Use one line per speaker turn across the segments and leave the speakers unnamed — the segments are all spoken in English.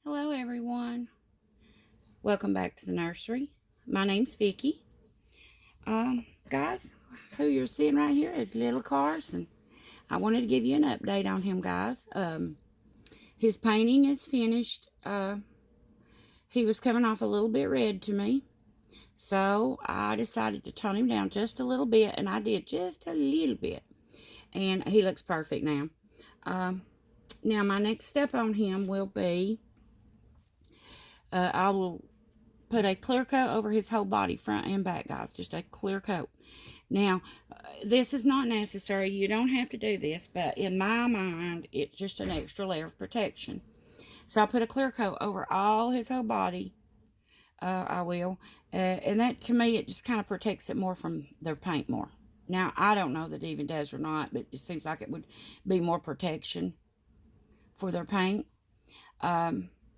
Hello everyone. Welcome back to the nursery. My name's Vicky. Guys, who you're seeing right here is little Karson. I wanted to give you an update on him, guys. His painting is finished. He was coming off a little bit red to me. So I decided to tone him down just a little bit, and I did just a little bit. And he looks perfect now. Now my next step on him will be I will put a clear coat over his whole body, front and back, guys. Just a clear coat. Now, this is not necessary. You don't have to do this, but in my mind, it's just an extra layer of protection. So I'll put a clear coat over all his whole body. I will. And that, to me, it just kind of protects it more from their paint more. Now, I don't know that it even does or not, but it seems like it would be more protection for their paint.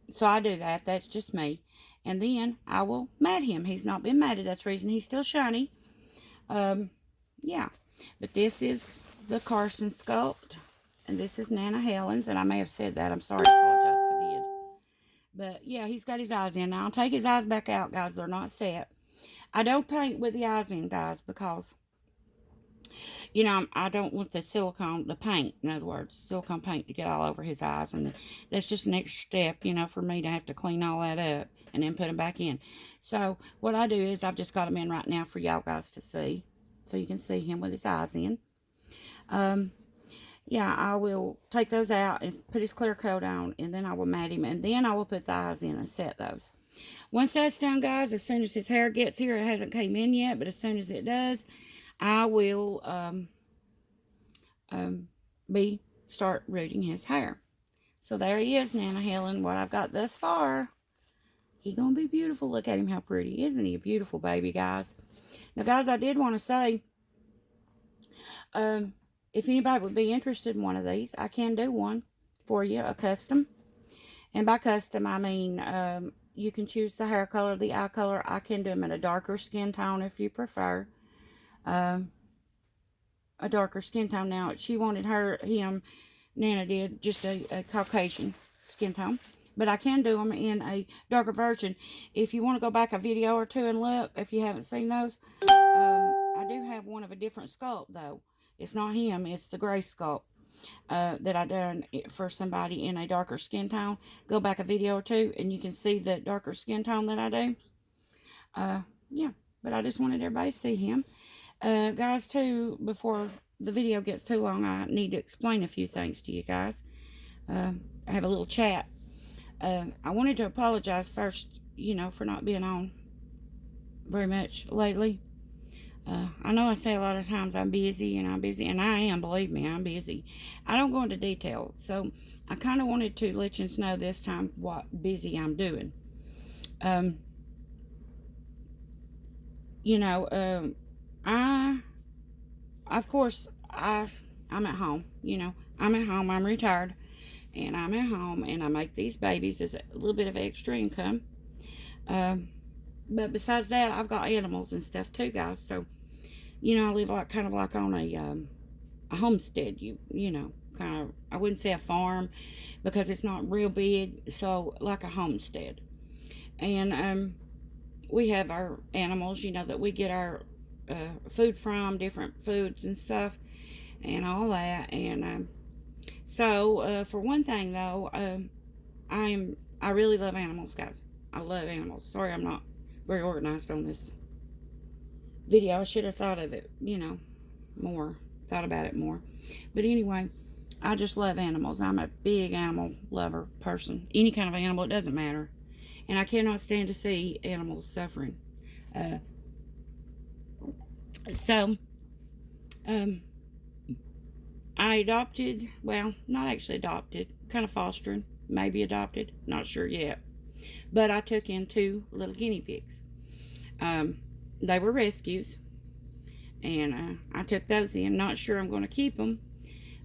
So I do that. That's just me. And then I will mat him. He's not been matted. That's the reason he's still shiny. Yeah. But this is the Karson sculpt. And this is Nana Helen's. And I may have said that. I'm sorry. I apologize if I did. But yeah, he's got his eyes in. Now I'll take his eyes back out, guys. They're not set. I don't paint with the eyes in, guys, because I don't want the paint, in other words, silicone paint to get all over his eyes. And that's just an extra step, for me to have to clean all that up and then put them back in. So what I do is I've just got them in right now for y'all guys to see. So you can see him with his eyes in. Yeah, I will take those out and put his clear coat on, and then I will mat him, and then I will put the eyes in and set those. Once that's done, guys, as soon as his hair gets here, it hasn't came in yet, but as soon as it does, I will start rooting his hair. So there he is, Nana Helen, what I've got thus far. He's going to be beautiful. Look at him, how pretty. Isn't he a beautiful baby, guys? Now, guys, I did want to say, if anybody would be interested in one of these, I can do one for you, a custom. And by custom, I mean you can choose the hair color, the eye color. I can do them in a darker skin tone if you prefer. A darker skin tone. Now, she wanted Nana did, just a Caucasian skin tone. But I can do them in a darker version. If you want to go back a video or two and look, if you haven't seen those, I do have one of a different sculpt, though. It's not him, it's the gray sculpt that I done for somebody in a darker skin tone. Go back a video or two, and you can see the darker skin tone that I do. Yeah, but I just wanted everybody to see him. Guys, too, before the video gets too long, I need to explain a few things to you guys. I have a little chat. I wanted to apologize first, for not being on very much lately. I know I say a lot of times I'm busy, and I am, believe me, I'm busy. I don't go into detail, so I kind of wanted to let you know this time what busy I'm doing. I'm at home, I'm at home, I'm retired, and I'm at home, and I make these babies as a little bit of extra income. But besides that, I've got animals and stuff too, guys, so I live kind of like on a homestead, kind of, I wouldn't say a farm because it's not real big, so like a homestead. And we have our animals, that we get our food from, different foods and stuff and all that. And so for one thing, though, I really love animals, guys. I love animals. Sorry, I'm not very organized on this video. I should have thought of it, more. Thought about it more. But anyway, I just love animals. I'm a big animal lover person. Any kind of animal, it doesn't matter. And I cannot stand to see animals suffering. I adopted, well, not actually adopted, kind of fostering, maybe adopted, not sure yet. But I took in 2 little guinea pigs. They were rescues, and I took those in. Not sure I'm going to keep them,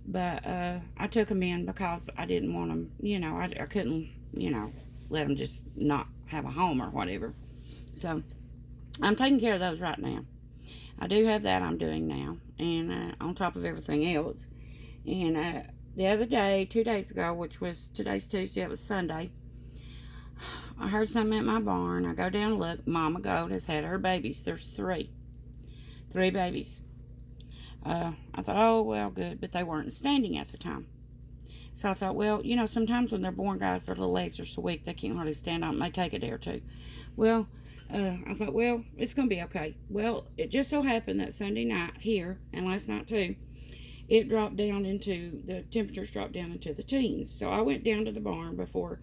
but I took them in because I didn't want them, I couldn't, let them just not have a home or whatever. So I'm taking care of those right now. I do have that I'm doing now, and on top of everything else. And the other day, 2 days ago, which was, today's Tuesday, it was Sunday, I heard something at my barn. I go down and look. Mama goat has had her babies. There's three babies. I thought, oh, well, good, but they weren't standing at the time. So I thought, well, sometimes when they're born, guys, their little legs are so weak they can't hardly stand up. It may take a day or two. Well, I thought, well, it's going to be okay. Well, it just so happened that Sunday night here, and last night too, the temperatures dropped down into the teens. So I went down to the barn before,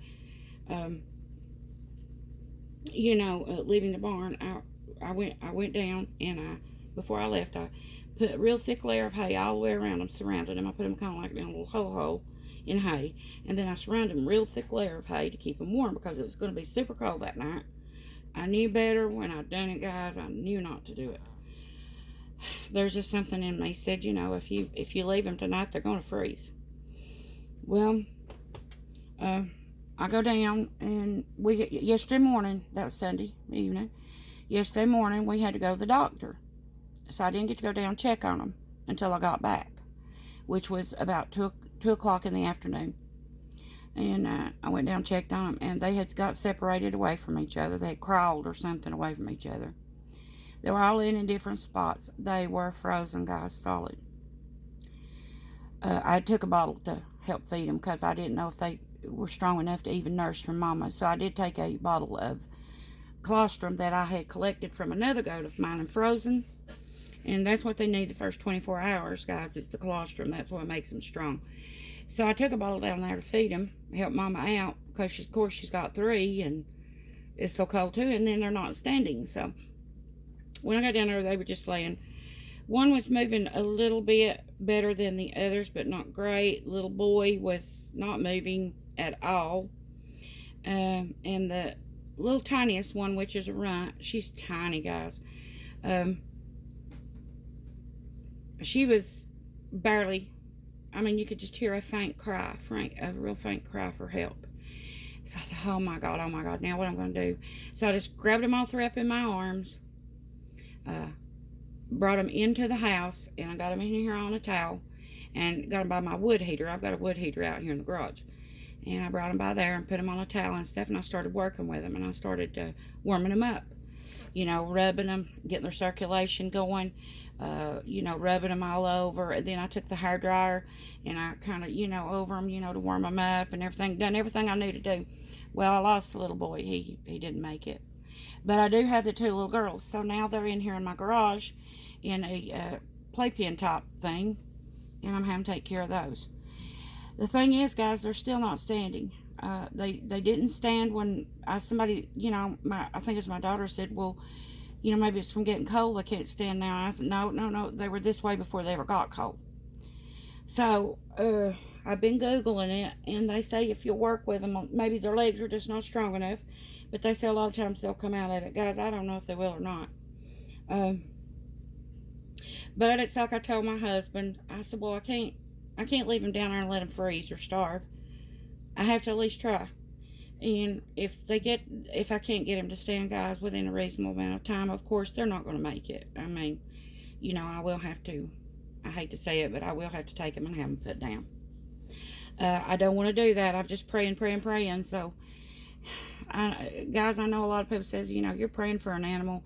leaving the barn. I went down, and before I left, I put a real thick layer of hay all the way around them, surrounded them. I put them kind of like in a little hole in hay, and then I surrounded them real thick layer of hay to keep them warm because it was going to be super cold that night. I knew better when I'd done it, guys. I knew not to do it. There's just something in me said, if you leave them tonight, they're going to freeze. Well, I go down, and yesterday morning, that was Sunday evening, yesterday morning we had to go to the doctor. So I didn't get to go down and check on them until I got back, which was about 2 o'clock in the afternoon. And I went down and checked on them, and they had got separated away from each other. They had crawled or something away from each other. They were all in different spots. They were frozen, guys, solid. I took a bottle to help feed them because I didn't know if they were strong enough to even nurse from Mama. So I did take a bottle of colostrum that I had collected from another goat of mine and frozen. And that's what they need the first 24 hours, guys, is the colostrum. That's what makes them strong. So I took a bottle down there to feed them, help Mama out, because of course she's got 3, and it's so cold too, and then they're not standing. So when I got down there, they were just laying. One was moving a little bit better than the others, but not great. Little boy was not moving at all. And the little tiniest one, which is a runt, she's tiny, guys. She was barely, you could just hear a faint cry, a real faint cry for help. So I thought, oh my God, now what am I going to do? So I just grabbed them all 3 up in my arms, brought them into the house, and I got them in here on a towel, and got them by my wood heater. I've got a wood heater out here in the garage. And I brought them by there and put them on a towel and stuff, and I started working with them, and I started warming them up. Rubbing them, getting their circulation going, rubbing them all over. And then I took the hair dryer and I kind of, over them, to warm them up and everything. Done everything I knew to do. Well, I lost the little boy. He didn't make it. But I do have the 2 little girls. So now they're in here in my garage in a playpen top thing. And I'm having to take care of those. The thing is, guys, they're still not standing. They didn't stand when somebody, I think it was my daughter said, well, maybe it's from getting cold. They can't stand now. I said, no. They were this way before they ever got cold. So I've been Googling it, and they say if you work with them, maybe their legs are just not strong enough. But they say a lot of times they'll come out of it. Guys, I don't know if they will or not. But it's like I told my husband. I said, well, I can't leave them down there and let them freeze or starve. I have to at least try. And if I can't get them to stand, guys, within a reasonable amount of time, of course, they're not going to make it. I will have to, I hate to say it, but I will have to take them and have them put down. I don't want to do that. I'm just praying. So, guys, I know a lot of people says, you're praying for an animal.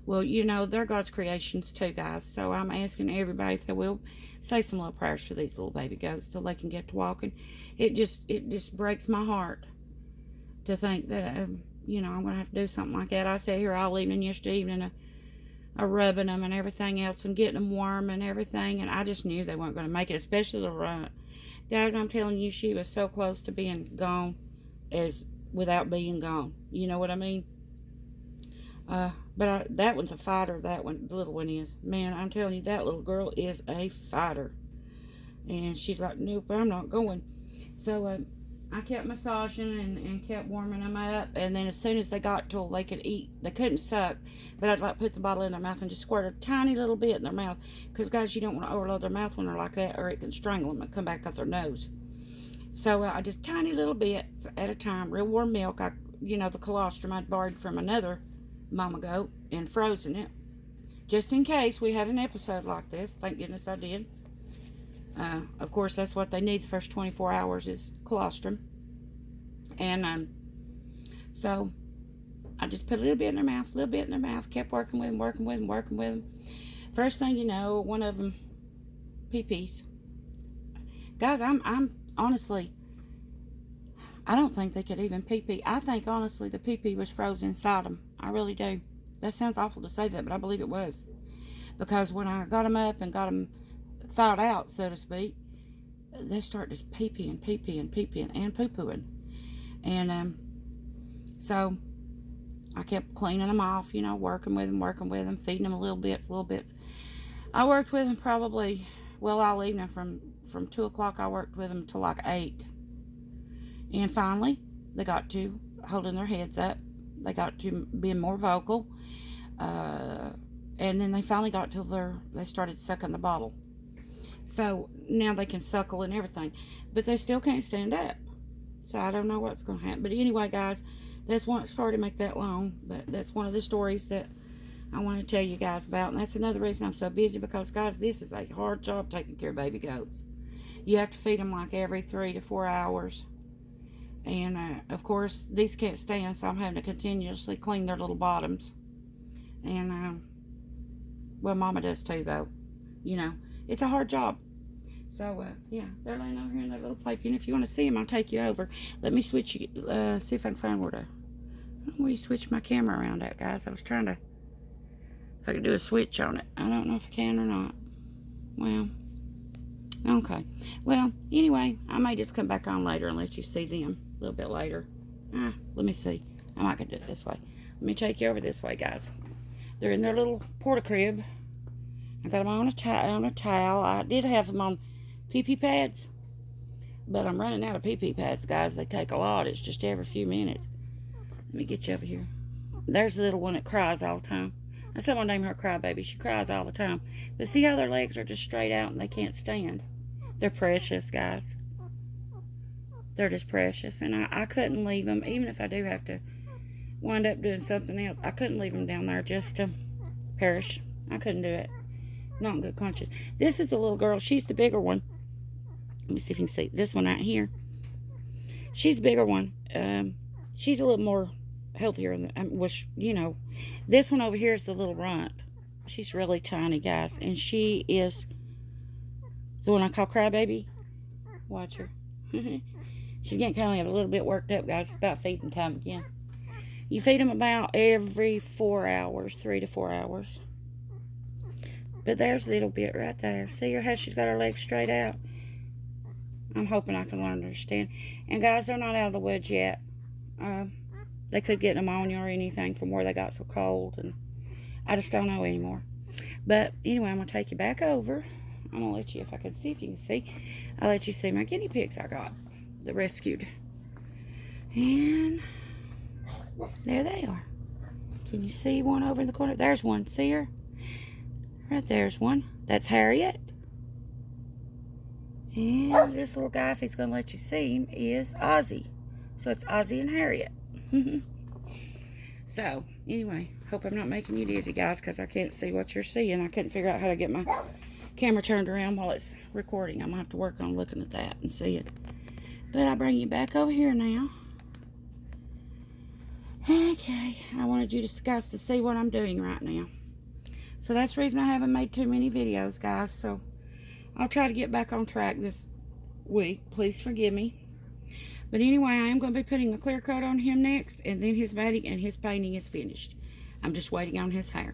Well, they're God's creations too, guys. So I'm asking everybody if they will say some little prayers for these little baby goats so they can get to walking. It just breaks my heart to think that, I'm going to have to do something like that. I sat here all evening yesterday evening, rubbing them and everything else and getting them warm and everything. And I just knew they weren't going to make it, especially the runt. Guys, I'm telling you, she was so close to being gone as without being gone. You know what I mean? But that one's a fighter. That one, the little one is. Man, I'm telling you, that little girl is a fighter. And she's like, nope, I'm not going. So I kept massaging and kept warming them up. And then as soon as they got till they could eat, they couldn't suck. But I'd put the bottle in their mouth and just squirt a tiny little bit in their mouth. Because, guys, you don't want to overload their mouth when they're like that, or it can strangle them and come back out their nose. So I just tiny little bits at a time. Real warm milk. The colostrum I'd borrowed from another mama goat and frozen it just in case we had an episode like this. Thank goodness I did. Of course, that's what they need the first 24 hours is colostrum. And so I just put a little bit in their mouth, a little bit in their mouth, kept working with them, working with them, working with them. First thing you know, one of them pee-pees. Guys, I'm honestly, I don't think they could even pee-pee. I think, honestly, the pee-pee was frozen inside them. I really do. That sounds awful to say that, but I believe it was. Because when I got them up and got them thawed out, so to speak, they start just pee-peeing, pee-peeing, pee-peeing, and poo-pooing. And so I kept cleaning them off, you know, working with them, feeding them little bits. I worked with them probably, well, all evening from 2 o'clock. I worked with them till like 8. And finally, they got to holding their heads up. They got to being more vocal. And then they finally got to they started sucking the bottle. So now they can suckle and everything. But they still can't stand up. So I don't know what's going to happen. But anyway, guys, that's one. Sorry to make that long. But that's one of the stories that I want to tell you guys about. And that's another reason I'm so busy. Because, guys, this is a hard job taking care of baby goats. You have to feed them like every 3 to 4 hours. And, of course, these can't stand, so I'm having to continuously clean their little bottoms. And, well, Mama does too, though. You know, it's a hard job. So, yeah, they're laying over here in their little playpen. If you want to see them, I'll take you over. Let me switch you, see if I can find where you switch my camera around at, guys. I was trying to, if I could do a switch on it. I don't know if I can or not. Well, okay. Well, anyway, I may just come back on later and let you see them a little bit later. Let me see. I might do it this way. Let me take you over this way, guys. They're in their little porta crib. I got them on a towel. I did have them on pee-pee pads, but I'm running out of pee-pee pads, guys. They take a lot. It's just every few minutes. Let me get you over here. There's the little one that cries all the time. I said, I'm gonna name her Crybaby. She cries all the time. But see how their legs are just straight out and they can't stand. They're precious, guys. They're just precious. And I couldn't leave them, even if I do have to wind up doing something else. I couldn't leave them down there just to perish. I couldn't do it. Not in good conscience. This is the little girl. She's the bigger one. Let me see if you can see this one right here. She's the bigger one. She's a little more healthier, which, you know. This one over here is the little runt. She's really tiny, guys. And she is the one I call Crybaby. Watch her. She's getting kind of a little bit worked up, guys. It's about feeding time again. You feed them about every 4 hours, 3 to 4 hours. But there's a little bit right there. See her how she's got her legs straight out? I'm hoping I can learn to understand. And guys, they're not out of the woods yet. They could get pneumonia or anything from where they got so cold. And I just don't know anymore. But anyway, I'm going to take you back over. I'm going to let you, if I can see if you can see, I'll let you see my guinea pigs I got. The rescued. And there they are. Can you see one over in the corner? There's one. See her? Right there's one. That's Harriet. And this little guy, if he's going to let you see him, is Ozzy. So it's Ozzy and Harriet. So, anyway, hope I'm not making you dizzy, guys, because I can't see what you're seeing. I couldn't figure out how to get my camera turned around while it's recording. I'm going to have to work on looking at that and see it. But I'll bring you back over here now. Okay, I wanted you guys to see what I'm doing right now. So that's the reason I haven't made too many videos, guys. So I'll try to get back on track this week. Please forgive me. But anyway, I am going to be putting a clear coat on him next. And then his matting and his painting is finished. I'm just waiting on his hair.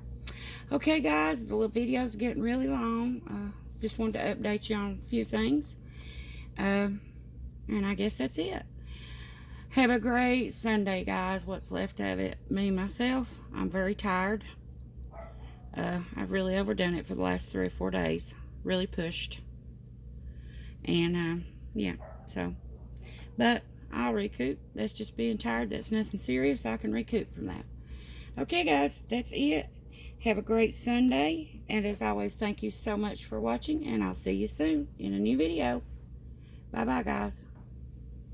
Okay, guys. The little video's getting really long. Just wanted to update you on a few things. And I guess that's it. Have a great Sunday, guys. What's left of it. Me, myself, I'm very tired. I've really overdone it for the last 3 or 4 days. Really pushed. And, yeah, so. But I'll recoup. That's just being tired. That's nothing serious. I can recoup from that. Okay, guys, that's it. Have a great Sunday. And as always, thank you so much for watching. And I'll see you soon in a new video. Bye-bye, guys.